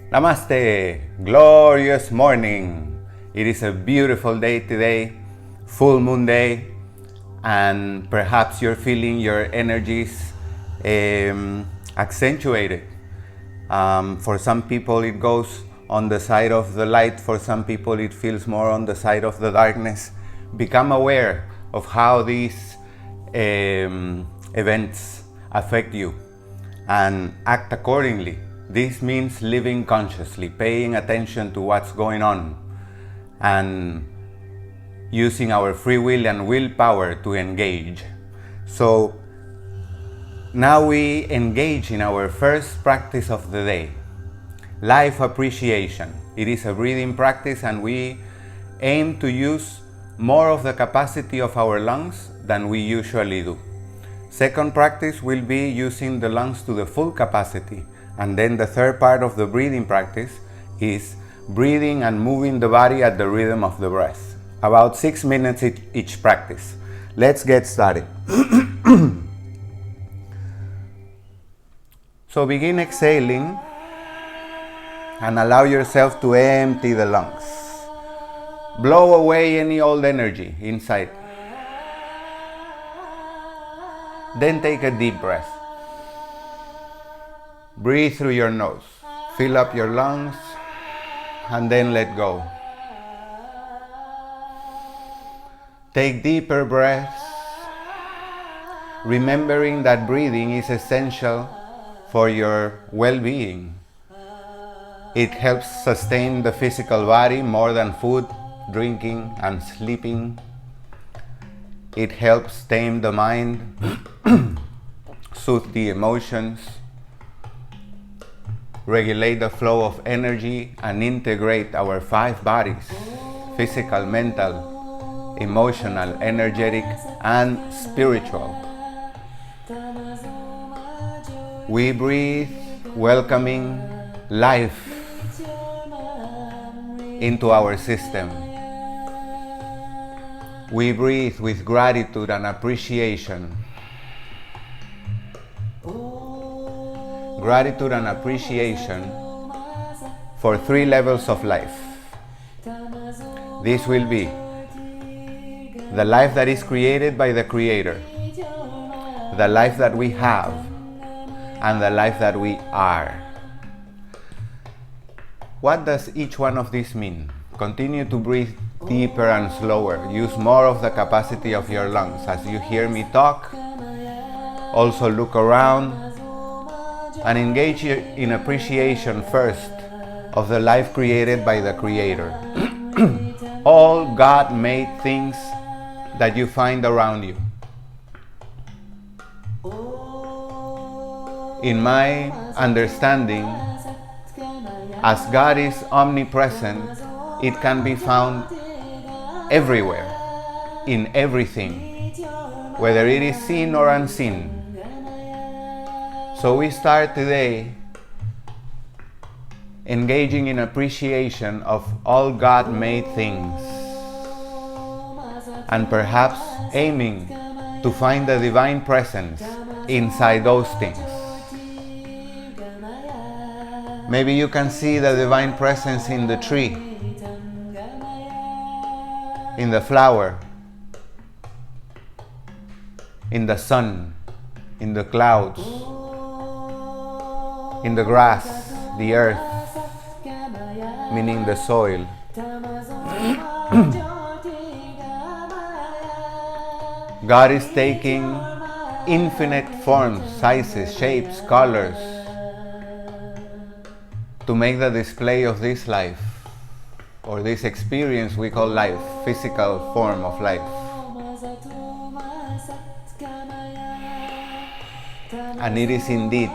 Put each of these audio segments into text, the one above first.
Namaste! Glorious morning! It is a beautiful day today, full moon day, and perhaps you're feeling your energies accentuated. For some people it goes on the side of the light, for some people it feels more on the side of the darkness. Become aware of how these events affect you and act accordingly. This means living consciously, paying attention to what's going on, and using our free will and willpower to engage. So now we engage in our first practice of the day, life appreciation. It is a breathing practice, and we aim to use more of the capacity of our lungs than we usually do. Second practice will be using the lungs to the full capacity. And then the third part of the breathing practice is breathing and moving the body at the rhythm of the breath. About 6 minutes each practice. Let's get started. So begin exhaling and allow yourself to empty the lungs. Blow away any old energy inside. Then take a deep breath. Breathe through your nose. Fill up your lungs and then let go. Take deeper breaths, remembering that breathing is essential for your well-being. It helps sustain the physical body more than food, drinking, and sleeping. It helps tame the mind, soothe the emotions, regulate the flow of energy, and integrate our 5 bodies: physical, mental, emotional, energetic, and spiritual. We breathe welcoming life into our system. We breathe with gratitude and appreciation. Gratitude and appreciation for 3 levels of life. This will be the life that is created by the Creator, the life that we have, and the life that we are. What does each one of these mean? Continue to breathe deeper and slower. Use more of the capacity of your lungs. As you hear me talk, also look around and engage in appreciation first of the life created by the Creator. All God-made things that you find around you. In my understanding, as God is omnipresent, it can be found everywhere, in everything, whether it is seen or unseen. So we start today engaging in appreciation of all God-made things, and perhaps aiming to find the divine presence inside those things. Maybe you can see the divine presence in the tree, in the flower, in the sun, in the clouds, in the grass, the earth, meaning the soil. God is taking infinite forms, sizes, shapes, colors to make the display of this life, or this experience we call life, physical form of life. And it is indeed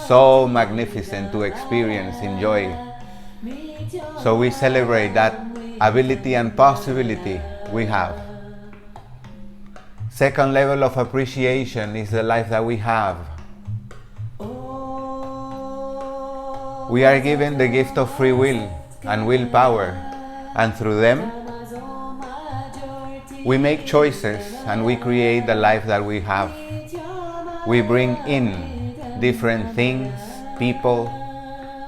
so magnificent to experience, enjoy. So we celebrate that ability and possibility we have. Second level of appreciation is the life that we have. We are given the gift of free will and willpower, and through them we make choices and we create the life that we have. We bring in different things, people,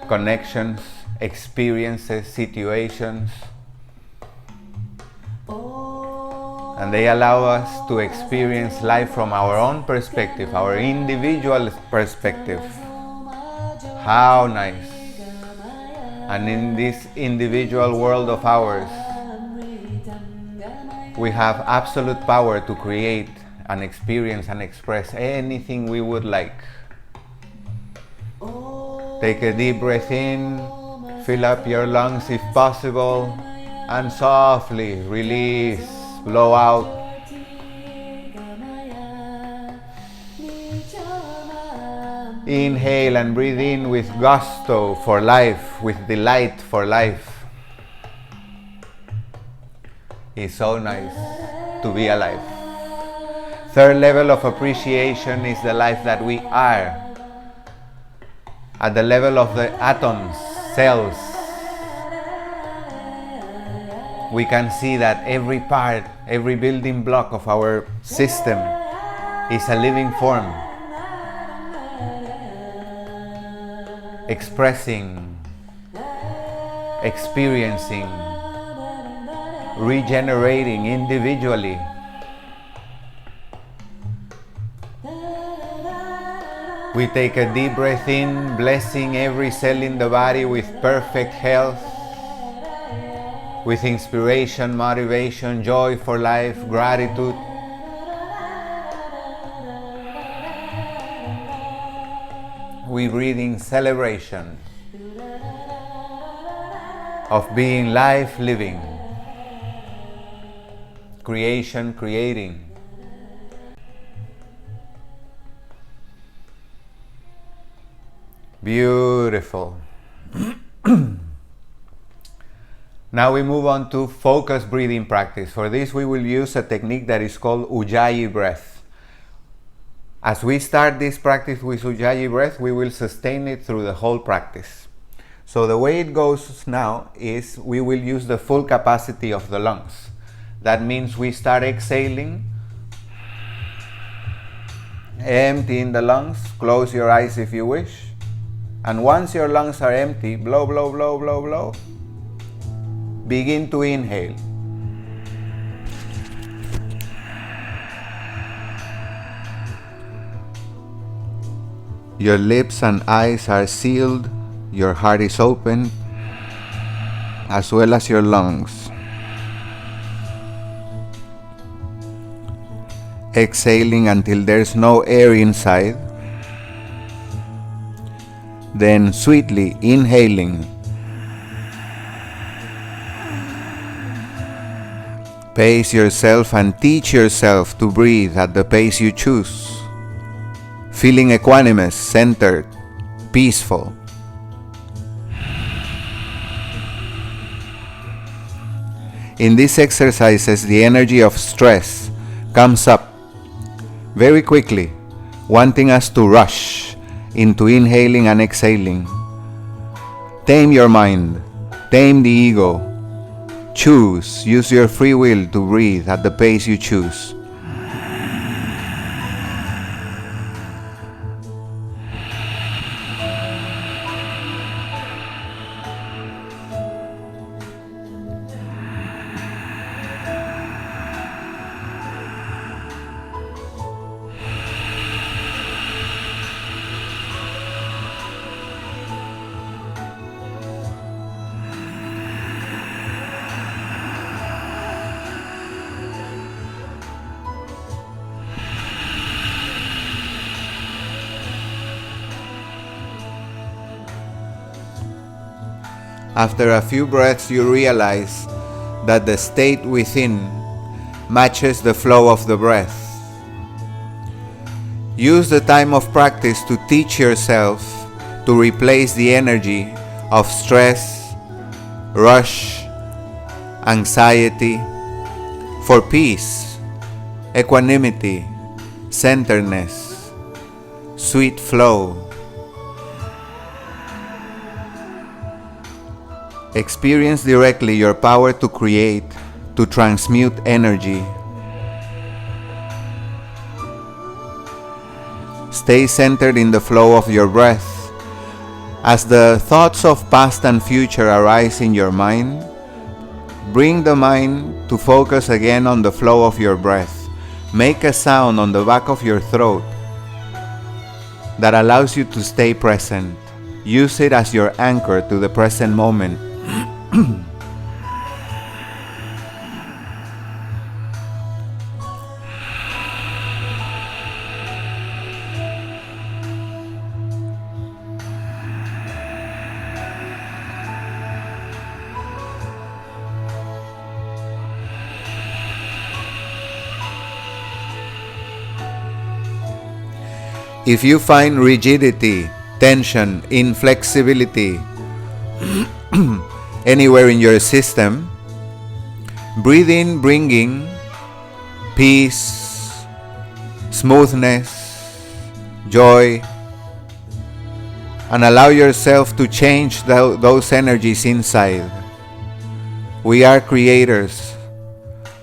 connections, experiences, situations, and they allow us to experience life from our own perspective, our individual perspective. How nice! And in this individual world of ours, we have absolute power to create and experience and express anything we would like. Take a deep breath in, fill up your lungs if possible, and softly release, blow out. Inhale and breathe in with gusto for life, with delight for life. It's so nice to be alive. Third level of appreciation is the life that we are. At the level of the atoms, cells, we can see that every part, every building block of our system is a living form, expressing, experiencing, regenerating individually. We take a deep breath in, blessing every cell in the body with perfect health, with inspiration, motivation, joy for life, gratitude. We breathe in celebration of being life living, creation creating. Beautiful. Now we move on to focused breathing practice. For this we will use a technique that is called Ujjayi breath. As we start this practice with Ujjayi breath, we will sustain it through the whole practice. So the way it goes now is we will use the full capacity of the lungs. That means we start exhaling, emptying the lungs. Close your eyes if you wish. And once your lungs are empty, blow, blow, blow, blow, blow. Begin to inhale. Your lips and eyes are sealed, your heart is open, as well as your lungs. Exhaling until there's no air inside. Then sweetly inhaling. Pace yourself and teach yourself to breathe at the pace you choose, feeling equanimous, centered, peaceful. In these exercises, the energy of stress comes up very quickly, wanting us to rush into inhaling and exhaling. Tame your mind, tame the ego. Choose, use your free will to breathe at the pace you choose. After a few breaths, you realize that the state within matches the flow of the breath. Use the time of practice to teach yourself to replace the energy of stress, rush, anxiety for peace, equanimity, centeredness, sweet flow. Experience directly your power to create, to transmute energy. Stay centered in the flow of your breath As the thoughts of past and future arise in your mind, bring the mind to focus again on the flow of your breath. Make a sound on the back of your throat that allows you to stay present. Use it as your anchor to the present moment. If you find rigidity, tension, inflexibility anywhere in your system, breathe in, bringing peace, smoothness, joy, and allow yourself to change those energies inside. We are creators,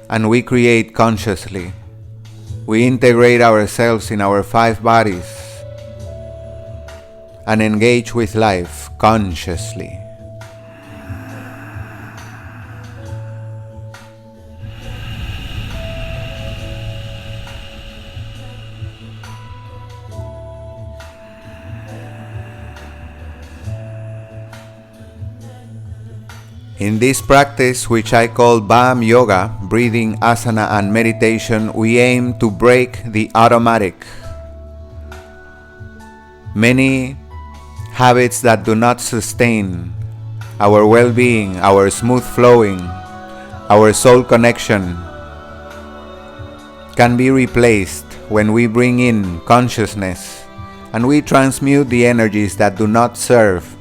and we create consciously. We integrate ourselves in our 5 bodies and engage with life consciously. In this practice, which I call Bam Yoga, breathing, asana, and meditation, we aim to break the automatic. Many habits that do not sustain our well-being, our smooth flowing, our soul connection can be replaced when we bring in consciousness and we transmute the energies that do not serve,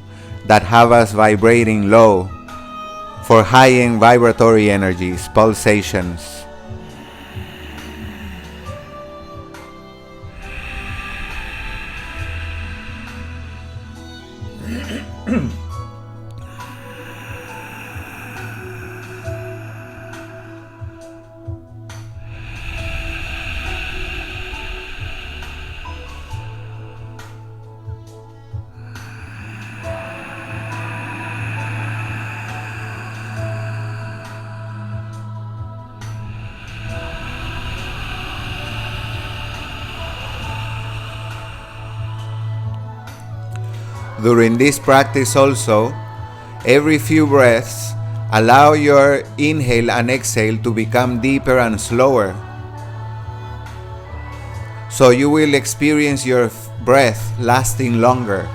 that have us vibrating low, for high-end vibratory energies, pulsations. During this practice also, every few breaths, allow your inhale and exhale to become deeper and slower. So you will experience your breath lasting longer.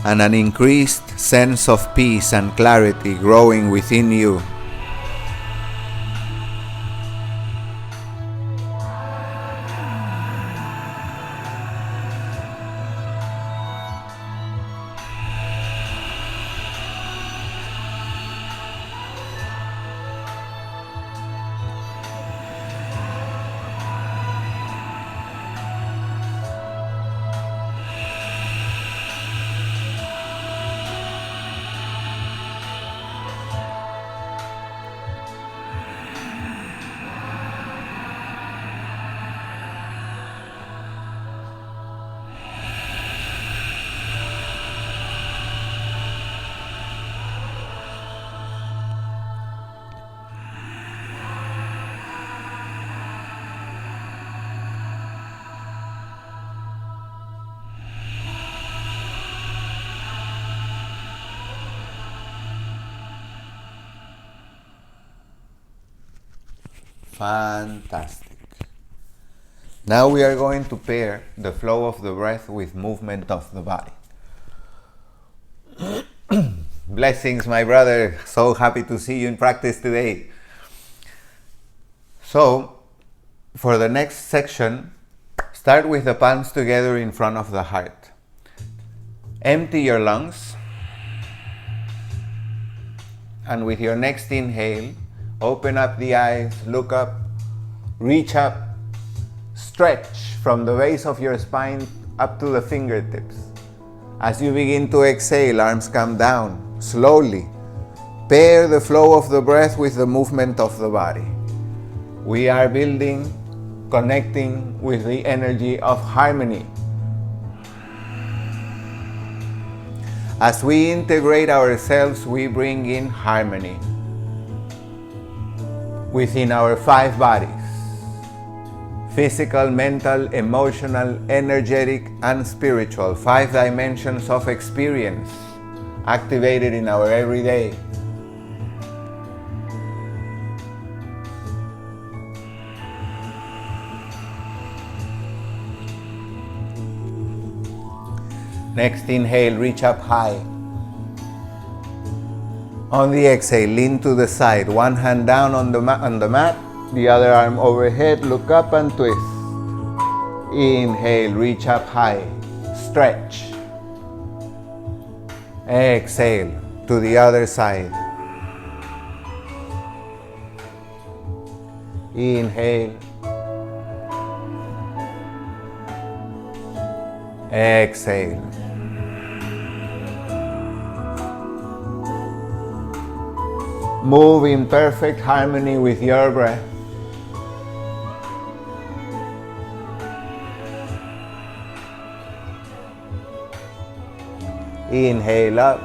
And an increased sense of peace and clarity growing within you. Fantastic. Now we are going to pair the flow of the breath with movement of the body. Blessings, my brother. So happy to see you in practice today. So, for the next section, start with the palms together in front of the heart. Empty your lungs. And with your next inhale, open up the eyes, look up, reach up, stretch from the base of your spine up to the fingertips. As you begin to exhale, arms come down slowly. Pair the flow of the breath with the movement of the body. We are building connecting with the energy of harmony. As we integrate ourselves, we bring in harmony within our 5 bodies: physical, mental, emotional, energetic, and spiritual. 5 dimensions of experience activated in our everyday. Next inhale, reach up high. On the exhale, lean to the side. One hand down on the mat, the other arm overhead, look up and twist. Inhale, reach up high, stretch. Exhale, to the other side. Inhale. Exhale. Move in perfect harmony with your breath. Inhale up.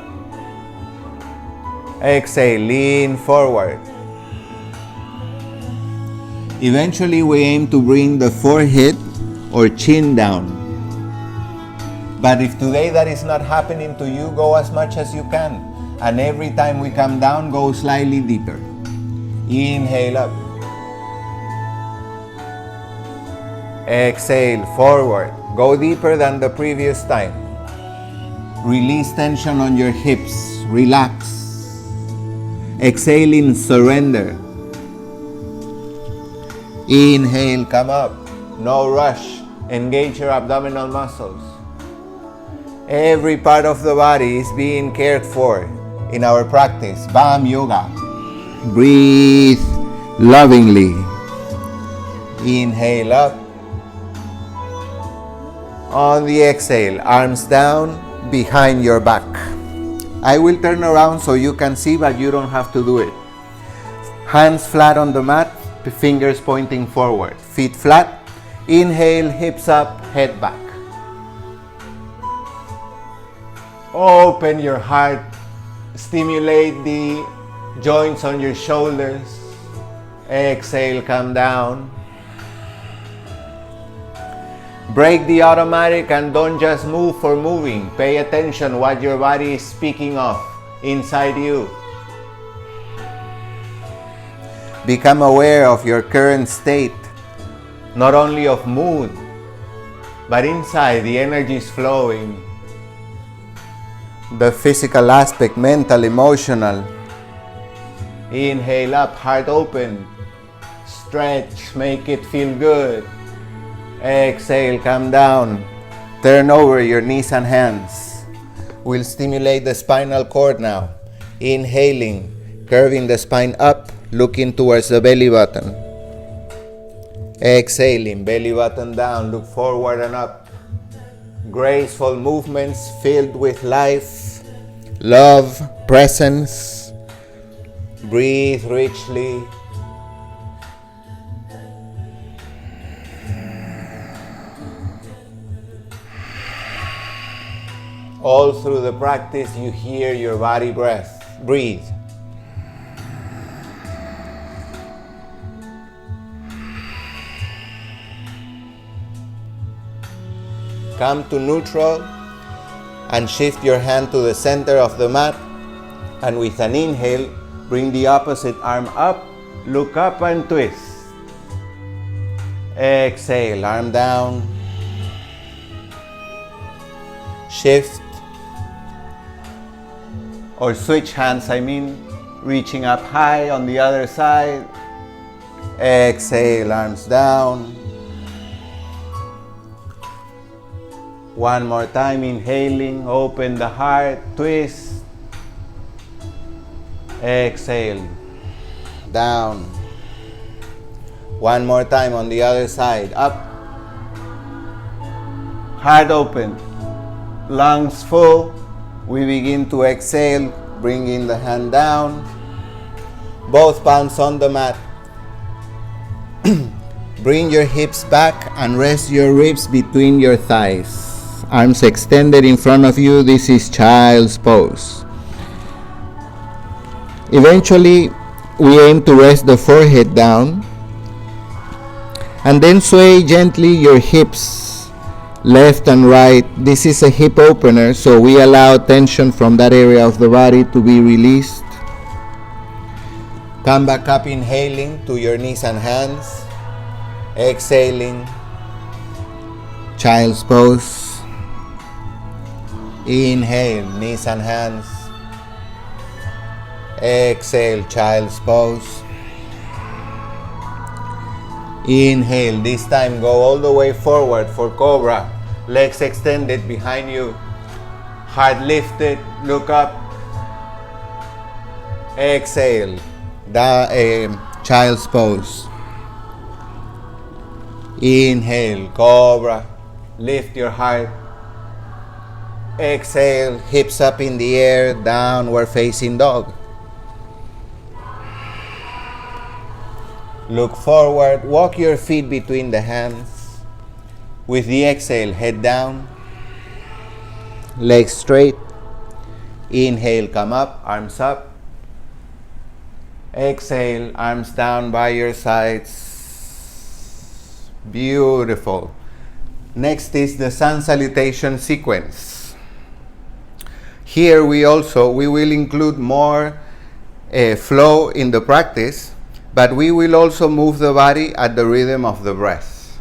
Exhale, lean forward. Eventually we aim to bring the forehead or chin down. But if today that is not happening to you, go as much as you can. And every time we come down, go slightly deeper. Inhale up. Exhale, forward. Go deeper than the previous time. Release tension on your hips. Relax. Exhaling, surrender. Inhale, come up. No rush. Engage your abdominal muscles. Every part of the body is being cared for in our practice, BAM Yoga. Breathe lovingly. Inhale up. On the exhale, arms down behind your back. I will turn around so you can see, but you don't have to do it. Hands flat on the mat, fingers pointing forward, feet flat. Inhale, hips up, head back. Open your heart. Stimulate the joints on your shoulders. Exhale, come down. Break the automatic and don't just move for moving. Pay attention what your body is speaking of inside you. Become aware of your current state, not only of mood, but inside the energy is flowing. The physical aspect, mental, emotional. Inhale up, heart open. Stretch, make it feel good. Exhale, come down. Turn over your knees and hands. We'll stimulate the spinal cord now. Inhaling, curving the spine up, looking towards the belly button. Exhaling, belly button down, look forward and up. Graceful movements filled with life, love, presence. Breathe richly. All through the practice, you hear your body breathe. Come to neutral and shift your hand to the center of the mat, and with an inhale, bring the opposite arm up, look up and twist. Exhale, arm down. Shift or switch hands, reaching up high on the other side. Exhale, arms down. One more time, inhaling, open the heart, twist. Exhale, down. One more time on the other side, up. Heart open, lungs full. We begin to exhale, bringing the hand down. Both palms on the mat. Bring your hips back and rest your ribs between your thighs. Arms extended in front of you. This is child's pose. Eventually, we aim to rest the forehead down and then sway gently your hips left and right. This is a hip opener, so we allow tension from that area of the body to be released. Come back up, inhaling to your knees and hands. Exhaling, child's pose. Inhale, knees and hands. Exhale, child's pose. Inhale, this time go all the way forward for cobra. Legs extended behind you. Heart lifted, look up. Exhale, child's pose. Inhale, cobra. Lift your heart. Exhale, hips up in the air, downward facing dog. Look forward, walk your feet between the hands. With the exhale, head down, legs straight. Inhale, come up, arms up. Exhale, arms down by your sides. Beautiful. Next is the sun salutation sequence. Here we will include more flow in the practice, but we will also move the body at the rhythm of the breath.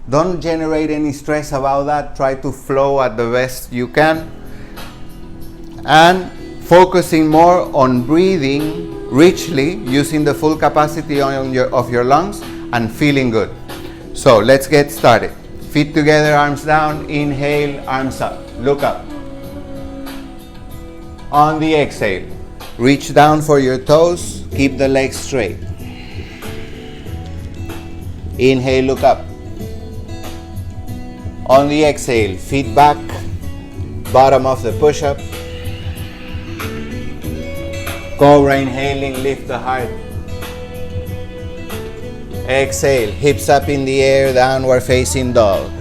Don't generate any stress about that. Try to flow at the best you can and focusing more on breathing richly, using the full capacity of your lungs and feeling good. So let's get started. Feet together, arms down. Inhale, arms up. Look up. On the exhale, reach down for your toes. Keep the legs straight. Inhale, look up. On the exhale, feet back. Bottom of the push-up. Cobra, inhaling, lift the heart. Exhale, hips up in the air, downward facing dog.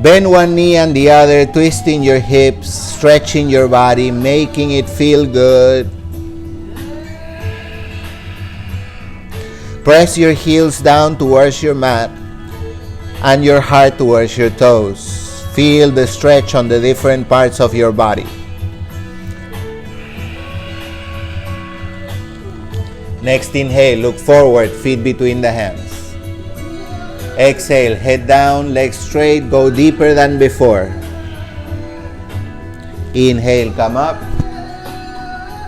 Bend one knee and the other, twisting your hips, stretching your body, making it feel good. Press your heels down towards your mat and your heart towards your toes. Feel the stretch on the different parts of your body. Next inhale, look forward, feet between the hands. Exhale, head down, legs straight, go deeper than before. Inhale, come up,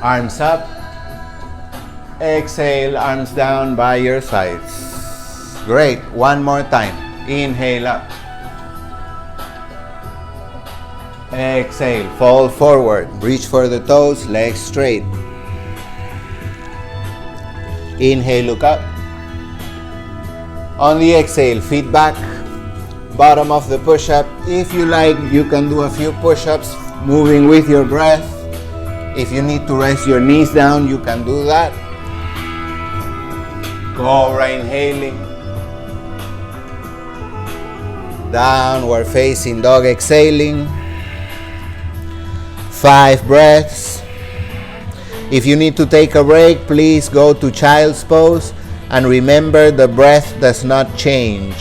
arms up. Exhale, arms down by your sides. Great, one more time. Inhale up. Exhale, fall forward, reach for the toes, legs straight. Inhale, look up. On the exhale, feet back, bottom of the push-up. If you like, you can do a few push-ups, moving with your breath. If you need to rest your knees down, you can do that. Cobra, inhaling. Downward facing dog, exhaling. 5 breaths. If you need to take a break, please go to child's pose and remember the breath does not change.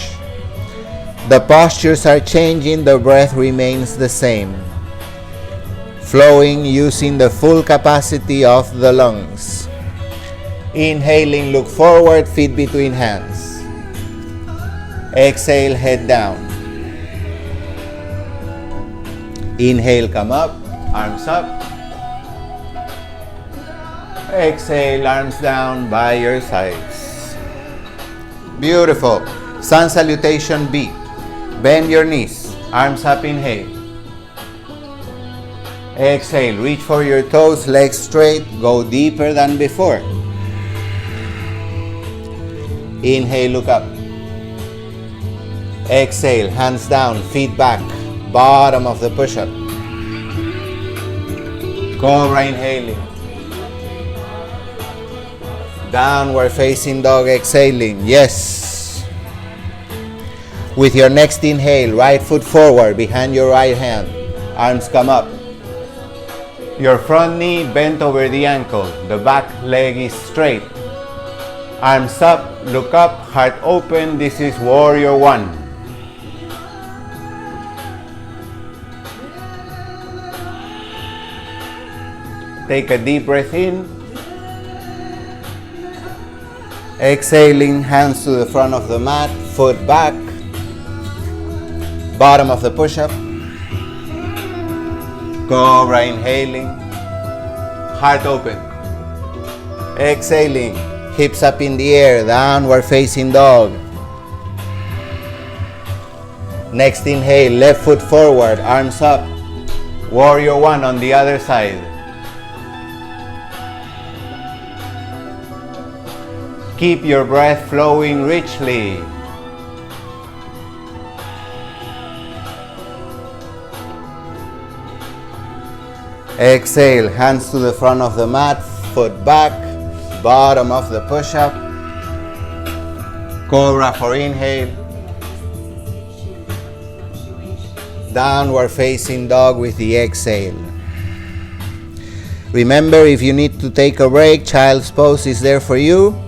The postures are changing, the breath remains the same. Flowing using the full capacity of the lungs. Inhaling, look forward, feet between hands. Exhale, head down. Inhale, come up, arms up. Exhale, arms down by your sides. Beautiful. Sun salutation B. Bend your knees, arms up, inhale. Exhale, reach for your toes, legs straight, go deeper than before. Inhale, look up. Exhale, hands down, feet back, bottom of the push-up. Cobra, inhaling. Downward facing dog, exhaling. Yes. With your next inhale, right foot forward behind your right hand. Arms come up. Your front knee bent over the ankle. The back leg is straight. Arms up, look up, heart open. This is warrior one. Take a deep breath in. Exhaling, hands to the front of the mat, foot back. Bottom of the push-up. Cobra, inhaling. Heart open. Exhaling, hips up in the air, downward facing dog. Next inhale, left foot forward, arms up. Warrior one on the other side. Keep your breath flowing richly. Exhale, hands to the front of the mat, foot back, bottom of the push-up. Cobra for inhale. Downward facing dog with the exhale. Remember, if you need to take a break, child's pose is there for you.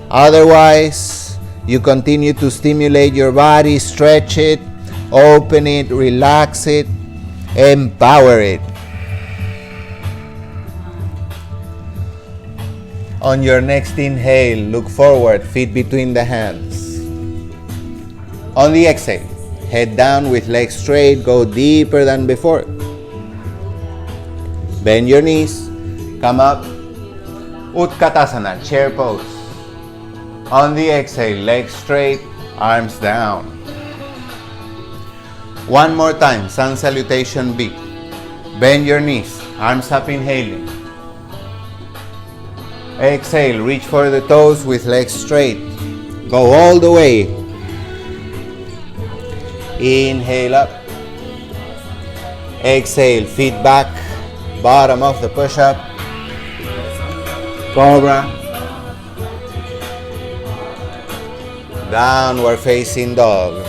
Otherwise, you continue to stimulate your body, stretch it, open it, relax it, empower it. On your next inhale, look forward, feet between the hands. On the exhale, head down with legs straight, go deeper than before. Bend your knees, come up, Utkatasana, chair pose. On the exhale, legs straight, arms down. One more time, sun salutation B. Bend your knees, arms up, inhaling. Exhale, reach for the toes with legs straight. Go all the way. Inhale up. Exhale, feet back, bottom of the push-up. Cobra. Downward facing dog.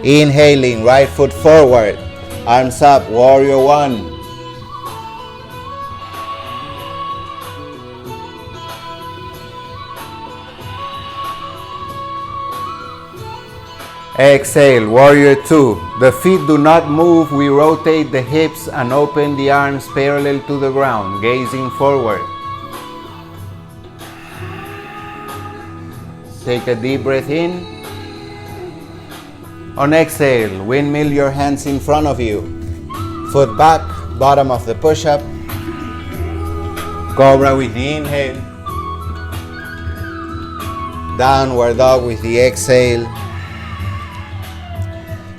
Inhaling, right foot forward, arms up, warrior one. Exhale, warrior two. The feet do not move. We rotate the hips and open the arms parallel to the ground, gazing forward. Take a deep breath in. On exhale, windmill your hands in front of you. Foot back, bottom of the push-up. Cobra with the inhale. Downward dog with the exhale.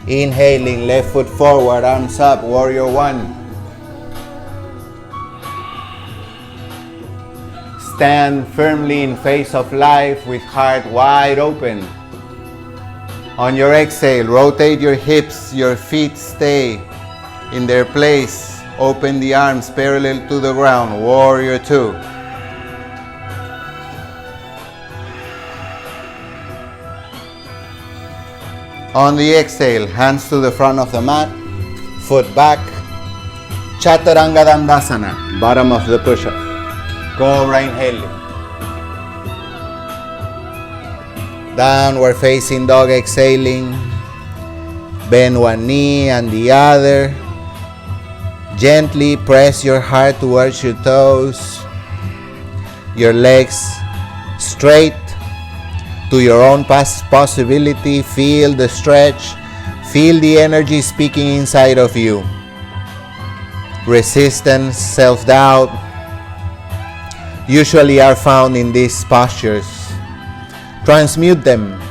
Inhaling, left foot forward, arms up, warrior one. Stand firmly in face of life with heart wide open. On your exhale, rotate your hips, your feet stay in their place. Open the arms parallel to the ground, warrior two. On the exhale, hands to the front of the mat, foot back, Chaturanga Dandasana, bottom of the push-up. Cobra, inhaling. Downward facing dog, exhaling. Bend one knee and the other. Gently press your heart towards your toes. Your legs straight to your own possibility. Feel the stretch. Feel the energy speaking inside of you. Resistance, self-doubt usually are found in these postures. Transmute them.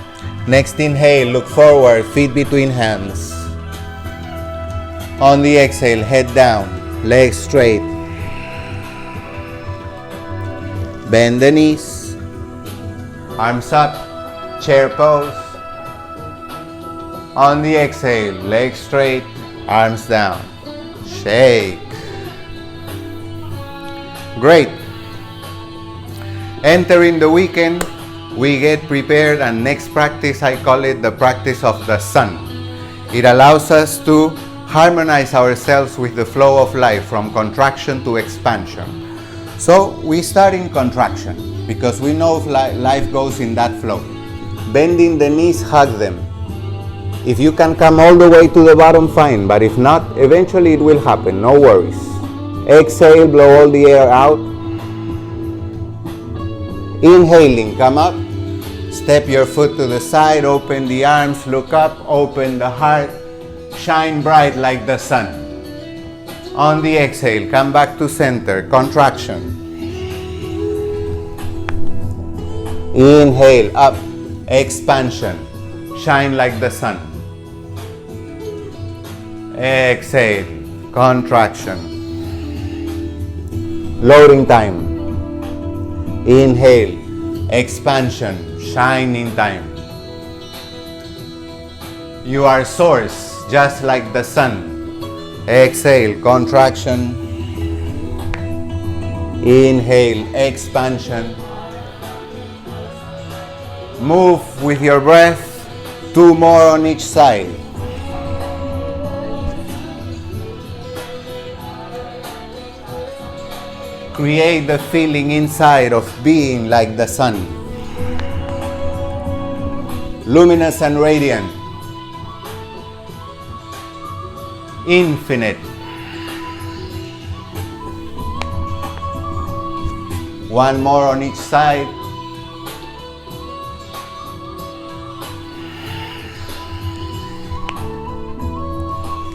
Next inhale, look forward, feet between hands. On the exhale, head down, legs straight. Bend the knees. Arms up, chair pose. On the exhale, legs straight, arms down. Shake. Great. Entering the weekend, we get prepared, and next practice, I call it the practice of the sun. It allows us to harmonize ourselves with the flow of life from contraction to expansion. So we start in contraction because we know life goes in that flow. Bending the knees, hug them. If you can come all the way to the bottom, fine, but if not, eventually it will happen, no worries. Exhale, blow all the air out. Inhaling, come up. Step your foot to the side, open the arms, look up, open the heart, shine bright like the sun. On the exhale, come back to center, contraction. Inhale, up, expansion, shine like the sun. Exhale, contraction. Loading time. Inhale, expansion, shine in time. You are source, just like the sun. Exhale, contraction. Inhale, expansion. Move with your breath, 2 more on each side. Create the feeling inside of being like the sun. Luminous and radiant. Infinite. One more on each side.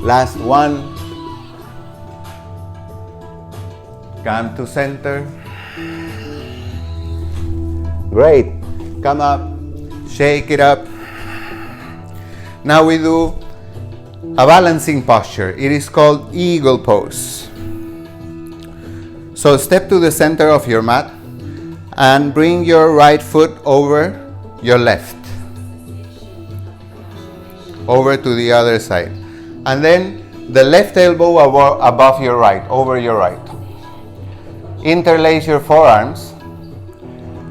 Last one. Come to center. Great. Come up. Shake it up. Now we do a balancing posture. It is called eagle pose. So step to the center of your mat and bring your right foot over your left. Over to the other side. And then the left elbow above your right, over your right. Interlace your forearms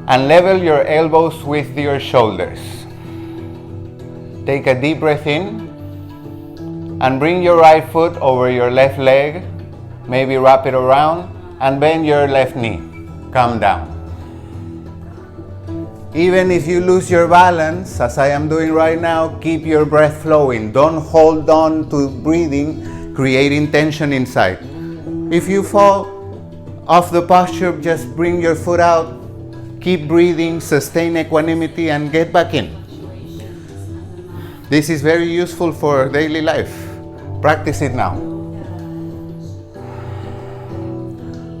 and level your elbows with your shoulders. Take a deep breath in and bring your right foot over your left leg, maybe wrap it around and bend your left knee. Come down. Even if you lose your balance, as I am doing right now, keep your breath flowing. Don't hold on to breathing, creating tension inside. If you fall off the posture, just bring your foot out, keep breathing, sustain equanimity and get back in. This is very useful for daily life. Practice it now.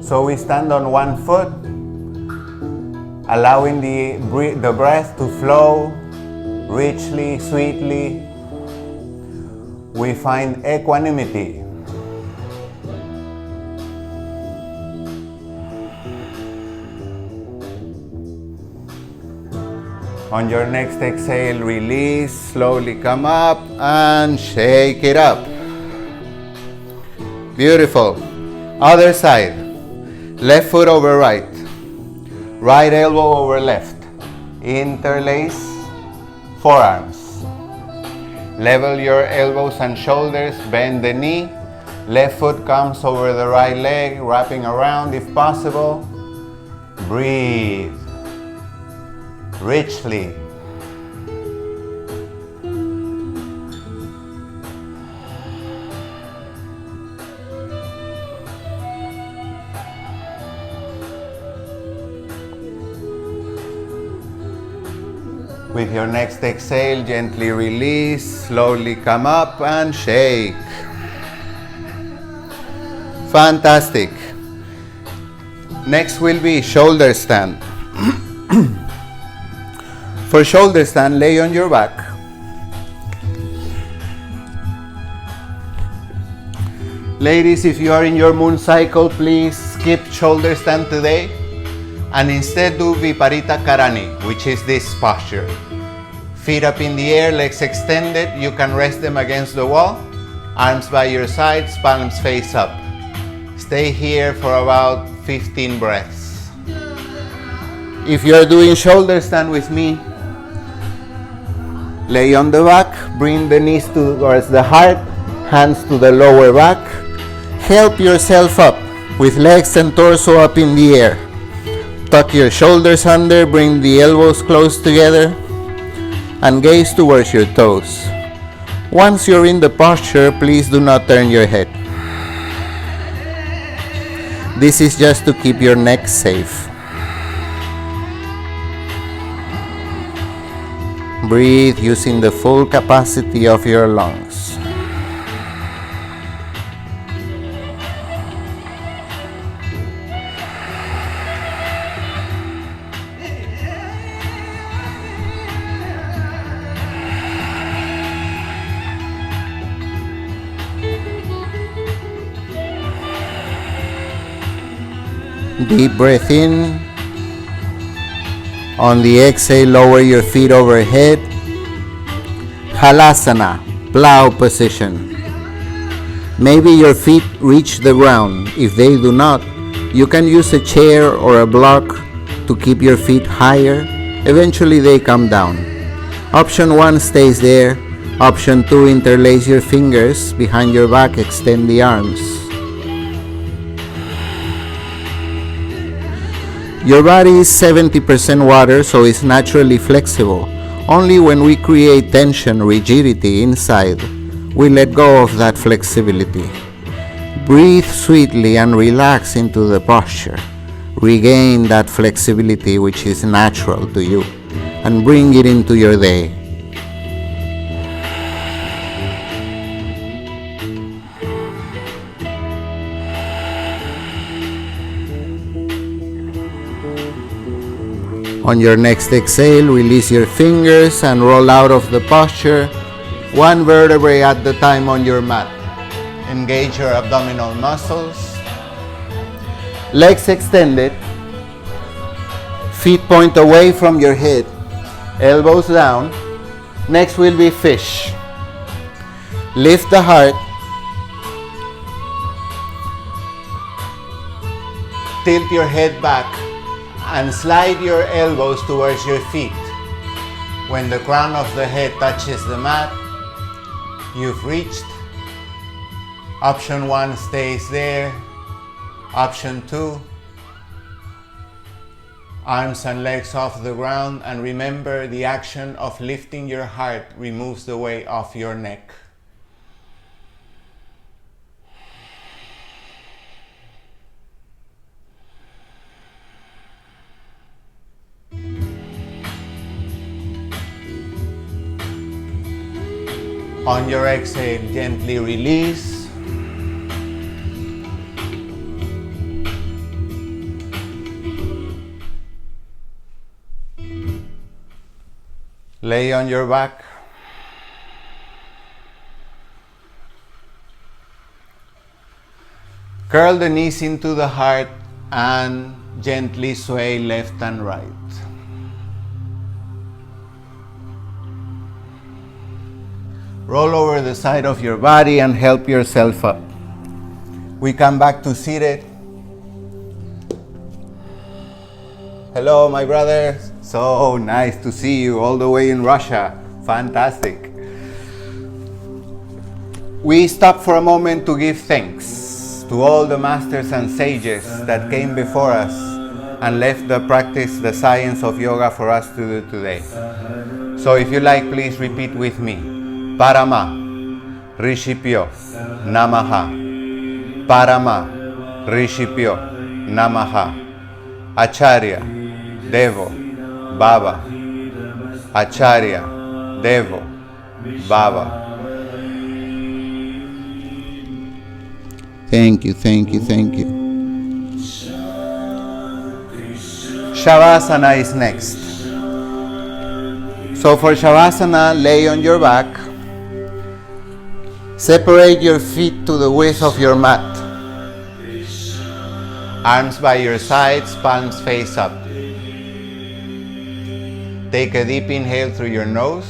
So we stand on one foot, allowing the breath to flow richly, sweetly. We find equanimity. On your next exhale, release, slowly come up and shake it up. Beautiful. Other side. Left foot over right. Right elbow over left. Interlace forearms. Level your elbows and shoulders, bend the knee. Left foot comes over the right leg, wrapping around if possible. Breathe richly. With your next exhale, gently release, slowly come up and shake. Fantastic. Next will be shoulder stand. For shoulder stand, lay on your back. Ladies, if you are in your moon cycle, please skip shoulder stand today and instead do Viparita Karani, which is this posture. Feet up in the air, legs extended. You can rest them against the wall. Arms by your sides, palms face up. Stay here for about 15 breaths. If you're doing shoulder stand with me, lay on the back, bring the knees towards the heart, hands to the lower back. Help yourself up with legs and torso up in the air. Tuck your shoulders under, bring the elbows close together, and gaze towards your toes. Once you're in the posture, please do not turn your head. This is just to keep your neck safe. Breathe using the full capacity of your lungs. Deep breath in. On the exhale, lower your feet overhead. Halasana, plow position. Maybe your feet reach the ground. If they do not, you can use a chair or a block to keep your feet higher. Eventually they come down. Option 1 stays there. Option 2, interlace your fingers behind your back, extend the arms. Your body is 70% water, so it's naturally flexible. Only when we create tension, rigidity inside, we let go of that flexibility. Breathe sweetly and relax into the posture. Regain that flexibility which is natural to you and bring it into your day. On your next exhale, release your fingers and roll out of the posture, one vertebrae at the time on your mat. Engage your abdominal muscles. Legs extended. Feet point away from your head. Elbows down. Next will be fish. Lift the heart. Tilt your head back and slide your elbows towards your feet. When the crown of the head touches the mat, you've reached. Option 1 stays there. Option 2, arms and legs off the ground, and remember the action of lifting your heart removes the weight off your neck. On your exhale, gently release. Lay on your back. Curl the knees into the heart and gently sway left and right. Roll over the side of your body and help yourself up. We come back to seated. Hello, my brother. So nice to see you all the way in Russia. Fantastic. We stop for a moment to give thanks to all the masters and sages that came before us and left the practice, the science of yoga for us to do today. So if you like, please repeat with me. Parama, Rishipyo, Namaha. Parama, Rishipyo, Namaha. Acharya, Devo, Baba. Acharya, Devo, Baba. Thank you, thank you, thank you. Shavasana is next. So for Shavasana, lay on your back. Separate your feet to the width of your mat. Arms by your sides, palms face up. Take a deep inhale through your nose.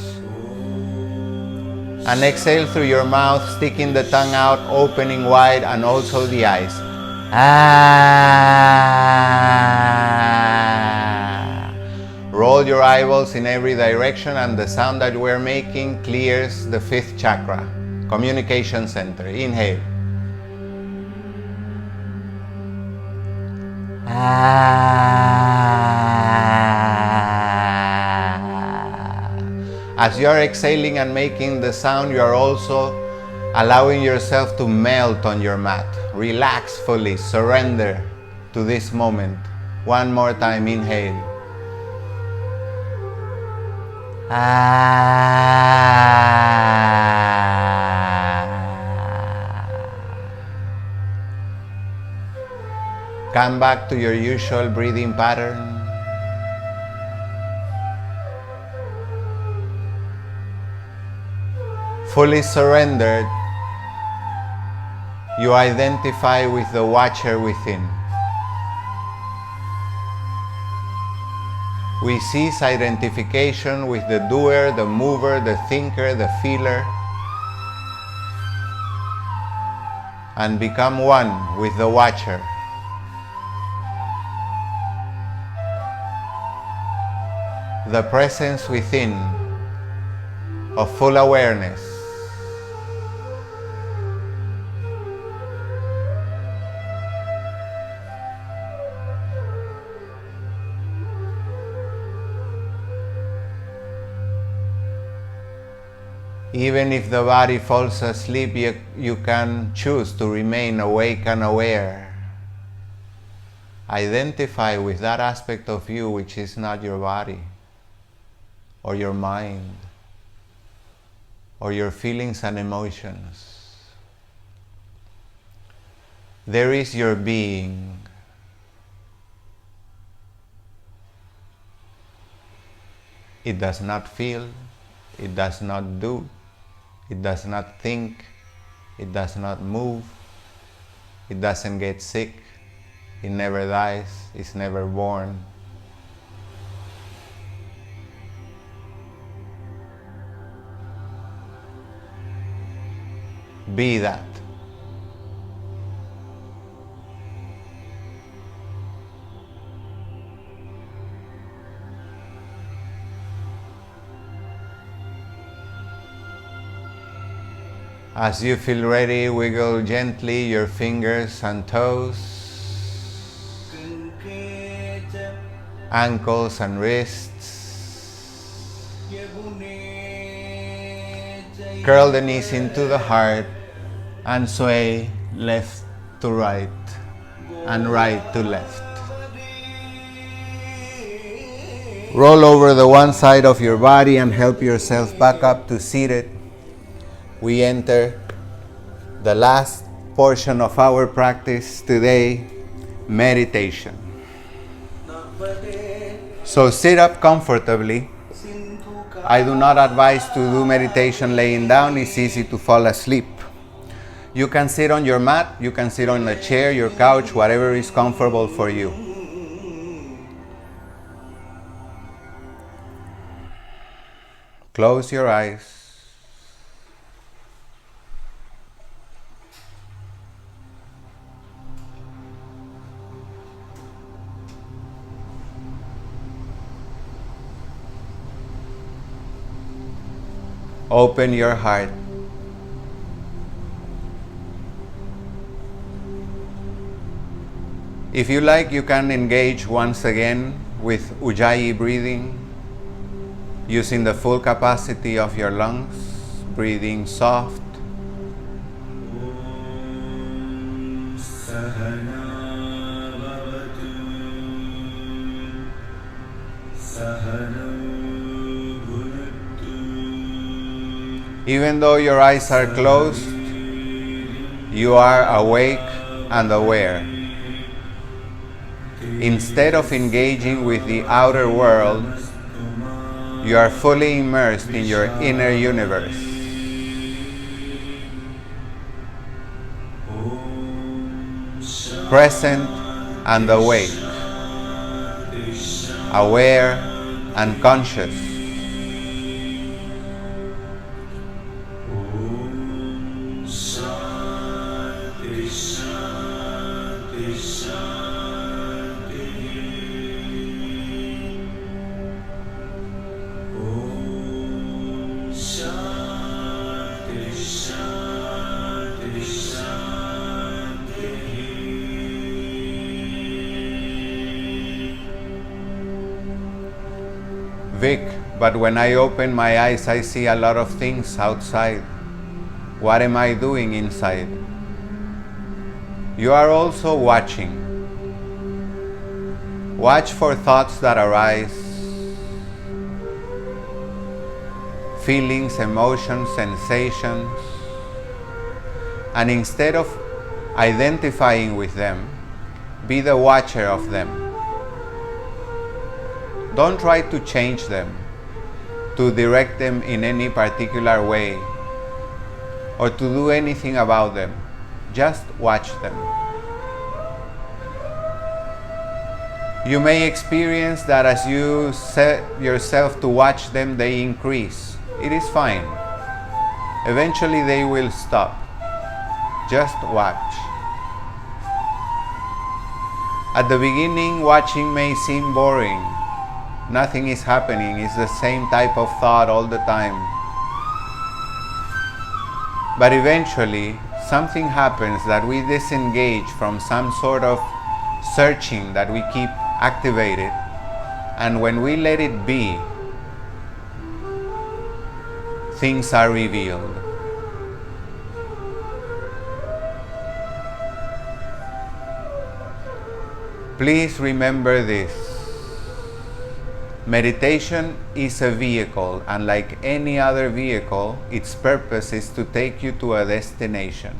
And exhale through your mouth, sticking the tongue out, opening wide, and also the eyes. Ah. Roll your eyeballs in every direction, and the sound that we're making clears the 5th chakra, communication center. Inhale. As you are exhaling and making the sound, you are also allowing yourself to melt on your mat. Relax fully, surrender to this moment. One more time, inhale. Come back to your usual breathing pattern. Fully surrendered, you identify with the watcher within. We cease identification with the doer, the mover, the thinker, the feeler, and become one with the watcher. The presence within of full awareness. Even if the body falls asleep, you can choose to remain awake and aware. Identify with that aspect of you which is not your body, or your mind, or your feelings and emotions. There is your being. It does not feel, it does not do, it does not think, it does not move, it doesn't get sick, it never dies, it's never born. Be that. As you feel ready, wiggle gently your fingers and toes, ankles and wrists. Curl the knees into the heart and sway left to right and right to left. Roll over the one side of your body and help yourself back up to seated. We enter the last portion of our practice today, meditation. So sit up comfortably. I do not advise to do meditation laying down. It's easy to fall asleep. You can sit on your mat, you can sit on a chair, your couch, whatever is comfortable for you. Close your eyes. Open your heart. If you like, you can engage once again with Ujjayi breathing, using the full capacity of your lungs, breathing soft. Even though your eyes are closed, you are awake and aware. Instead of engaging with the outer world, you are fully immersed in your inner universe. Present and awake, aware and conscious. Vic, but when I open my eyes, I see a lot of things outside. What am I doing inside? You are also watching. Watch for thoughts that arise, feelings, emotions, sensations, and instead of identifying with them, be the watcher of them. Don't try to change them, to direct them in any particular way, or to do anything about them. Just watch them. You may experience that as you set yourself to watch them, they increase. It is fine. Eventually they will stop. Just watch. At the beginning, watching may seem boring. Nothing is happening. It's the same type of thought all the time. But eventually, something happens that we disengage from some sort of searching that we keep activated, and when we let it be, things are revealed. Please remember this. Meditation is a vehicle, and like any other vehicle, its purpose is to take you to a destination.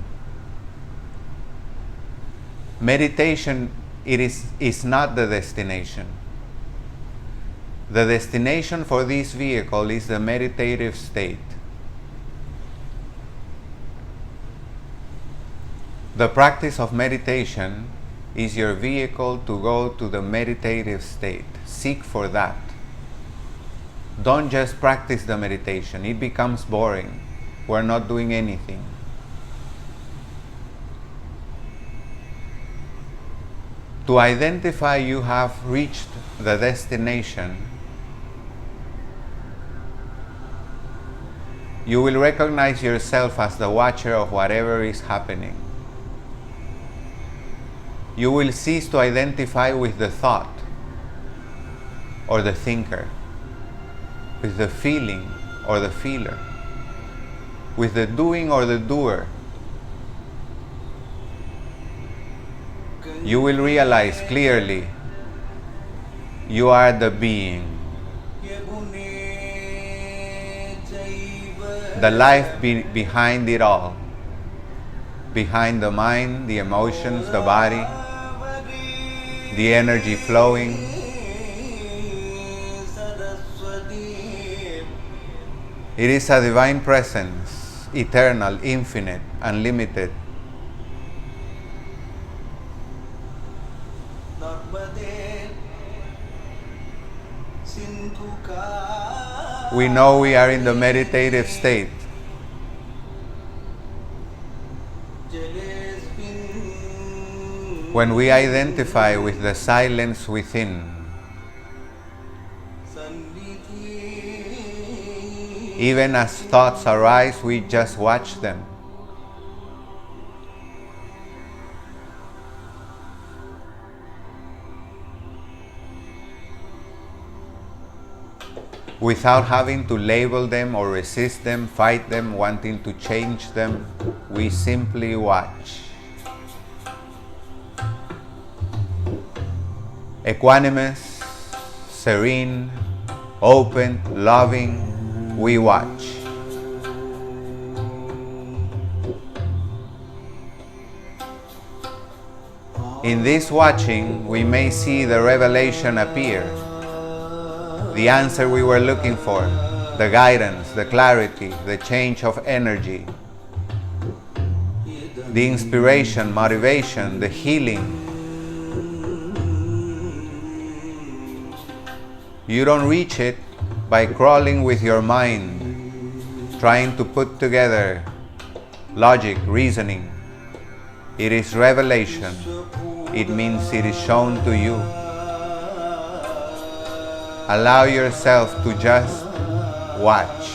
Meditation is not the destination. The destination for this vehicle is the meditative state. The practice of meditation is your vehicle to go to the meditative state. Seek for that. Don't just practice the meditation. It becomes boring. We're not doing anything. To identify you have reached the destination, you will recognize yourself as the watcher of whatever is happening. You will cease to identify with the thought or the thinker, with the feeling or the feeler, with the doing or the doer. You will realize clearly you are the being, the life behind it all, behind the mind, the emotions, the body, the energy flowing. It is a divine presence, eternal, infinite, unlimited. We know we are in the meditative state. When we identify with the silence within, even as thoughts arise, we just watch them. Without having to label them or resist them, fight them, wanting to change them, we simply watch. Equanimous, serene, open, loving, we watch. In this watching, we may see the revelation appear, the answer we were looking for, the guidance, the clarity, the change of energy, the inspiration, motivation, the healing. You don't reach it by crawling with your mind, trying to put together logic, reasoning. It is revelation. It means it is shown to you. Allow yourself to just watch.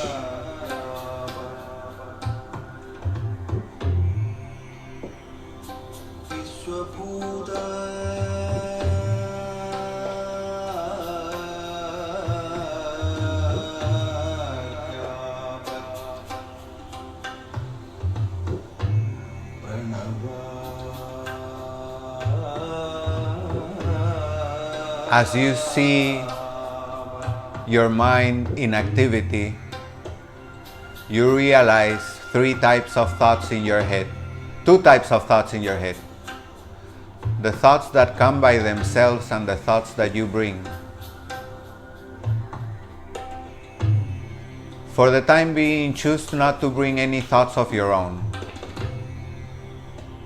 As you see your mind in activity, you realize three types of thoughts in your head, two types of thoughts in your head. The thoughts that come by themselves and the thoughts that you bring. For the time being, choose not to bring any thoughts of your own.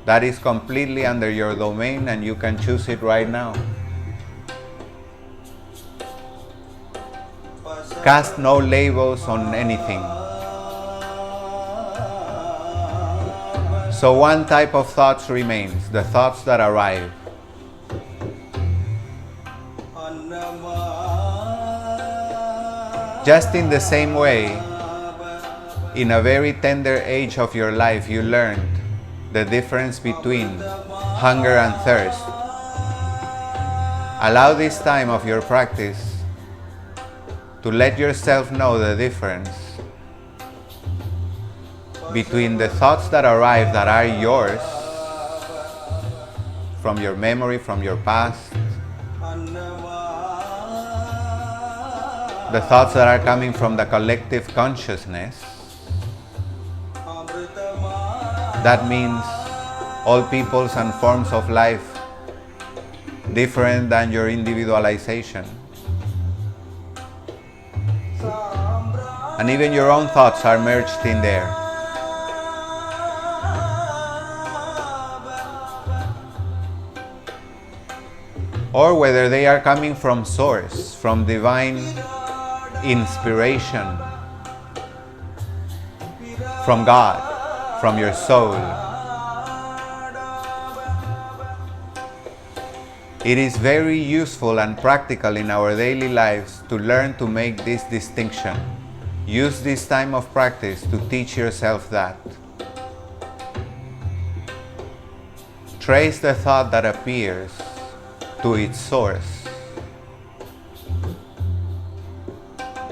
That is completely under your domain and you can choose it right now. Cast no labels on anything. So one type of thoughts remains, the thoughts that arrive. Just in the same way, in a very tender age of your life, you learned the difference between hunger and thirst. Allow this time of your practice to let yourself know the difference between the thoughts that arrive that are yours, from your memory, from your past, the thoughts that are coming from the collective consciousness. That means all peoples and forms of life different than your individualization. And even your own thoughts are merged in there. Or whether they are coming from source, from divine inspiration, from God, from your soul. It is very useful and practical in our daily lives to learn to make this distinction. Use this time of practice to teach yourself that. Trace the thought that appears to its source.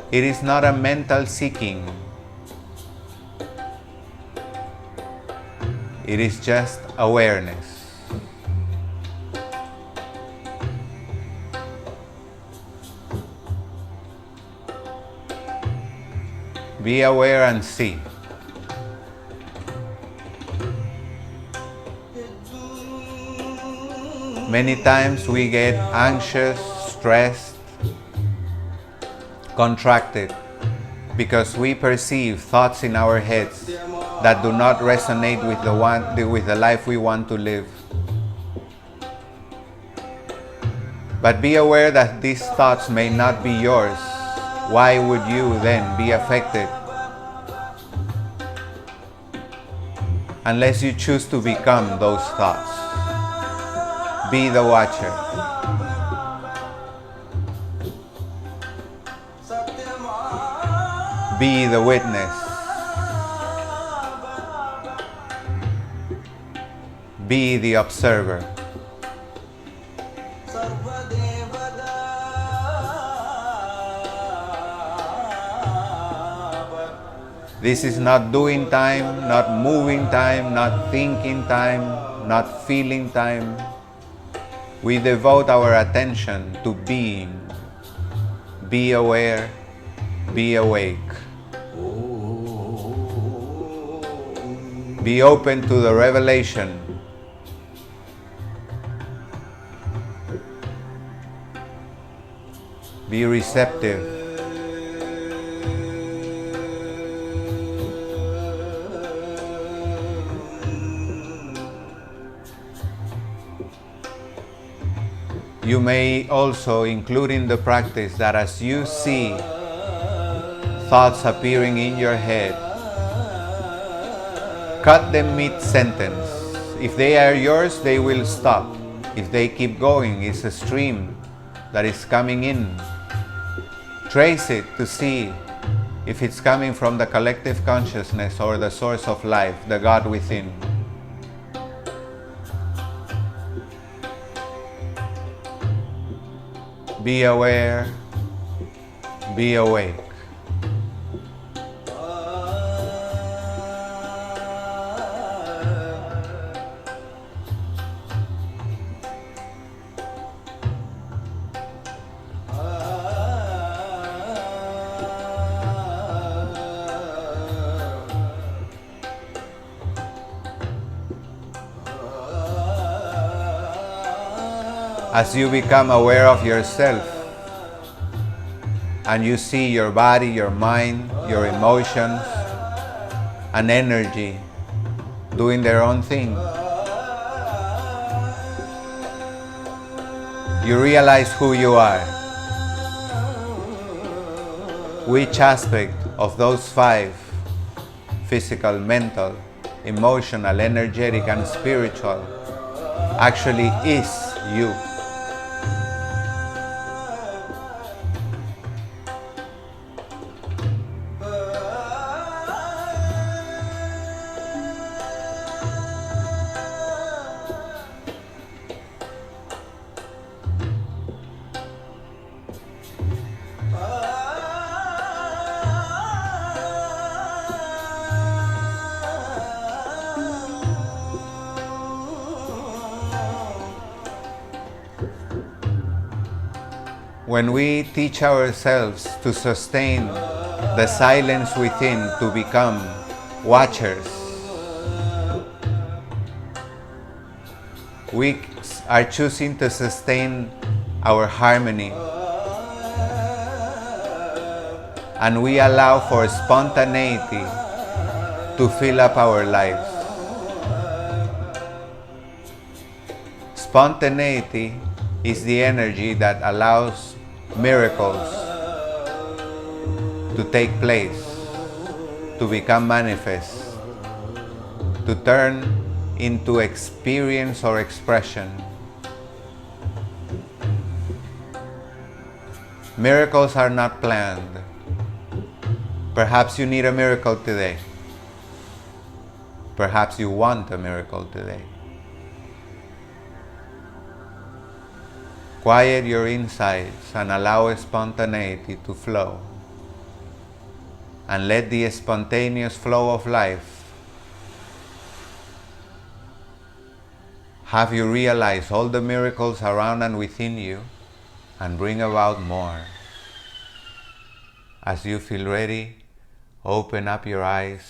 It is not a mental seeking. It is just awareness. Be aware and see. Many times we get anxious, stressed, contracted because we perceive thoughts in our heads that do not resonate with the life we want to live. But be aware that these thoughts may not be yours. Why would you then be affected? Unless you choose to become those thoughts. Be the watcher. Be the witness. Be the observer. This is not doing time, not moving time, not thinking time, not feeling time. We devote our attention to being. Be aware, be awake. Be open to the revelation. Be receptive. You may also include in the practice that as you see thoughts appearing in your head, cut them mid-sentence. If they are yours, they will stop. If they keep going, it's a stream that is coming in. Trace it to see if it's coming from the collective consciousness or the source of life, the God within. Be aware, be awake. As you become aware of yourself and you see your body, your mind, your emotions, and energy doing their own thing, you realize who you are. Which aspect of those 5, physical, mental, emotional, energetic, and spiritual, actually is you. When we teach ourselves to sustain the silence within, to become watchers, we are choosing to sustain our harmony, and we allow for spontaneity to fill up our lives. Spontaneity is the energy that allows miracles to take place, to become manifest, to turn into experience or expression. Miracles are not planned. Perhaps you need a miracle today. Perhaps you want a miracle today. Quiet your insides and allow spontaneity to flow. And let the spontaneous flow of life have you realize all the miracles around and within you, and bring about more. As you feel ready, open up your eyes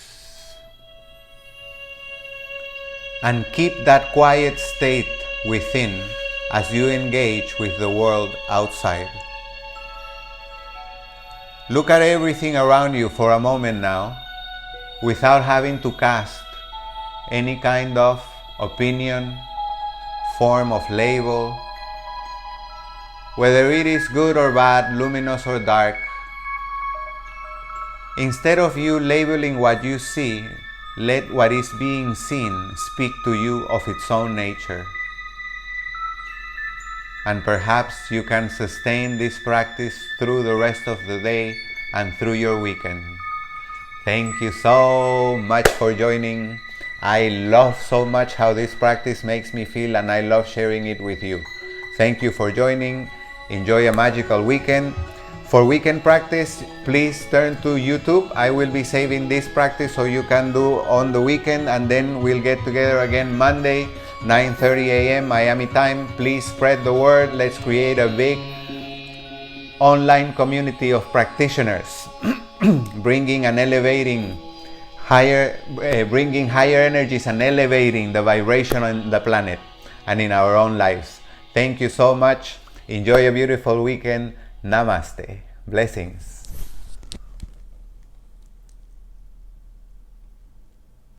and keep that quiet state within as you engage with the world outside. Look at everything around you for a moment now, without having to cast any kind of opinion, form of label, whether it is good or bad, luminous or dark. Instead of you labeling what you see, let what is being seen speak to you of its own nature. And perhaps you can sustain this practice through the rest of the day and through your weekend. Thank you so much for joining. I love so much how this practice makes me feel, and I love sharing it with you. Thank you for joining. Enjoy a magical weekend. For weekend practice, please turn to YouTube. I will be saving this practice so you can do on the weekend, and then we'll get together again Monday, 9:30 a.m. Miami time. Please spread the word. Let's create a big online community of practitioners, bringing higher energies and elevating the vibration on the planet and in our own lives. Thank you so much. Enjoy a beautiful weekend. Namaste. Blessings.